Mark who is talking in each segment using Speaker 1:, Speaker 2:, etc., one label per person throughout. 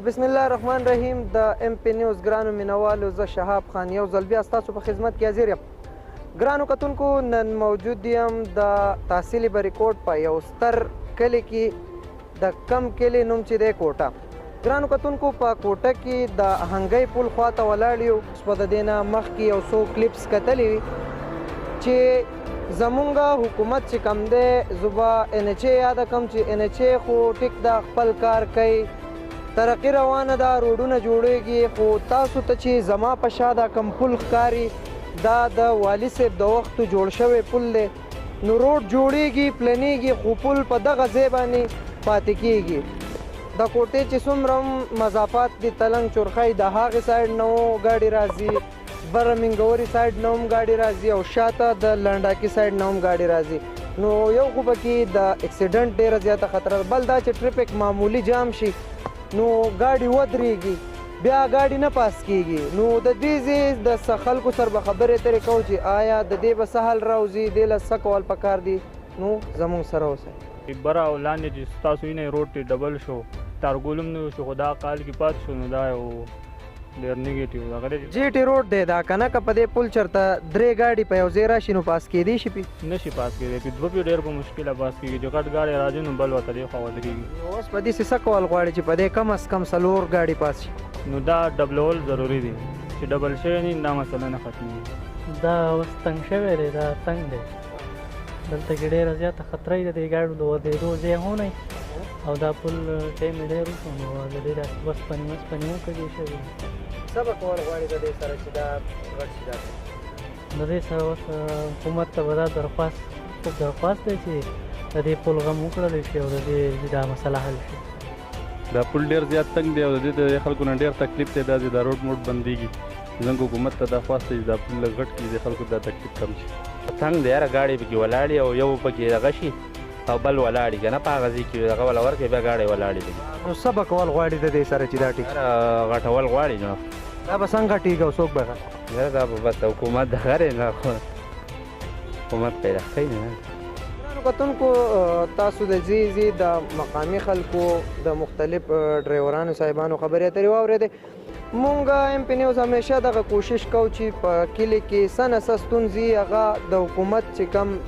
Speaker 1: بسم الله الرحمن الرحیم. د ام پی نیوز ګرانو مینوالو، زه شهاب خان یو ځل بیا ستاسو په خدمت کې حاضر یم. ګرانو کتونکو، نن موجود یم د تحصیل بریکوټ په یو ستر کلي کې، د کم کلي نوم چې دی کوټه. ګرانو کتونکو، په کوټه کې د اهنګۍ پل خواته ولاړ یو. اوس به د دې نه مخکې یو څو کلیپس کتلی وي چې زمونږ حکومت چې کم دی، زه به ان ایچ اے یاده کړم چې ان ایچ اے خو ټیک دا خپل کار کوي، ترقي روانه ده، روډونه جوړیږي، خو تاسو ته چې زما په شا دا کم پل ښکاري، دا د والي صاحب د وختو جوړ شوی پل دی. نو روډ جوړیږي، پلنیږي، خو پل په دغه ځای باندې پاتې کیږي. د کوټې چې څومره هم مضافات دي، تلنګ چورخی د هغې سایډ نه ګاډي راځي، بره منګوري سایډ نه هم ګاډي راځي، او شاته د لنډاکي سایډ نه هم ګاډي راځي. نو یو خو پکې د اکسیډنټ ډېره زیاته خطره ده، بل دا چې ټریفک معمولی جام شي نو ګاډي ودرېږي، بیا ګاډي نه پاس کیږي. نو د دې ځای د څه خلکو سره به خبرې اترې کوو چې آیا د دې به څه حل راوځي، دې له څه کول پکار دي. نو زموږ سره اوسئ.
Speaker 2: بره او لاندې چې ستاسو وینئ روډ ټې ډبل شو، تارګول هم نه شو، خو دا کال کې پاتې شو. نو دا یو ډېر نیګیټیو هغه دی. جی
Speaker 1: ټي روډ دی دا، که نه که په دې پل چېرته درې ګاډي په یو ځای راشي نو پاس کیدی شي پې؟
Speaker 2: نه شي پاس کېدی پې، دوه پې ډېر په مشکله پاس کېږي. چې غټ ګاډی راځي نو بل ورته دې خوا ودرېږي.
Speaker 1: اوس په دې څه کول غواړي چې په دې کم از کم 4 ګاډي پاس شي؟
Speaker 2: نو دا ډبلول ضروري دي، چې ډبل شوی نه دا مسله نه ختمېږي.
Speaker 3: دا اوس تنګ شوی دی، دا تنګ دی، دلته کې ډېره زیاته خطره ده د دې ګاډو د ودرېدو ځای هم نه، او دا پل ټایم یې ډېر وشو، نو د دې داسې وسپنې وکړې شوي.
Speaker 1: څه به کول غواړي د دې سره چې دا غټ شي؟
Speaker 3: د دې سره اوس حکومت ته به دا درخواست دی چې د دې پل غم وکړلی شي او د دې دا مسله حل شي.
Speaker 4: دا پل ډېر زیات تنګ دی او د دې د خلکو نه ډېر تکلیف دی، دا چې دا روډ موډ بندېږي. زموږ حکومت ته دا خواست دی چې دا پل لږ غټ کړي، د خلکو دا تکلیف کم شي.
Speaker 5: تنګ دی یاره، ګاډي پکې ولاړې او یو پکې دغه شي او بل ولاړې که نه په هغه ځای کې دغه وله ورکړې، بیا ګاډی ولاړې دي.
Speaker 1: نو څه به کول غواړي د دې سره چې دا ټیک
Speaker 5: غټول غواړي؟ نو
Speaker 1: دا به څنګه ټیک او څوک به
Speaker 5: یاره دا به بس حکومت دغه دی، نه خو حکومت پیدا کوي نه.
Speaker 1: کتونکو، تاسو د ځای د مقامي خلکو د مختلف ډرایورانو صاحبانو خبرې اترې واورېدې. مونږ ام پی نیوز همیشه دغه کوشش کوو چې په کلي کې څه نه څه ستونزې هغه د حکومت چې کم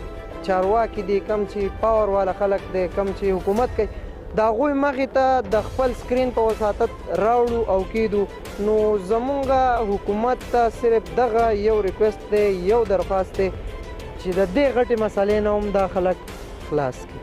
Speaker 1: چارواکي دي، کم چې پاور والا خلک دی، کم چې حکومت کوي، د هغوی مخې ته د خپل سکرین په وساطت راوړو او کیدو. نو زمونږ حکومت ته صرف دغه یو ریکویسټ دی، یو درخواست دی چې د دې غټې مسلې نه هم دا خلک خلاص کړي.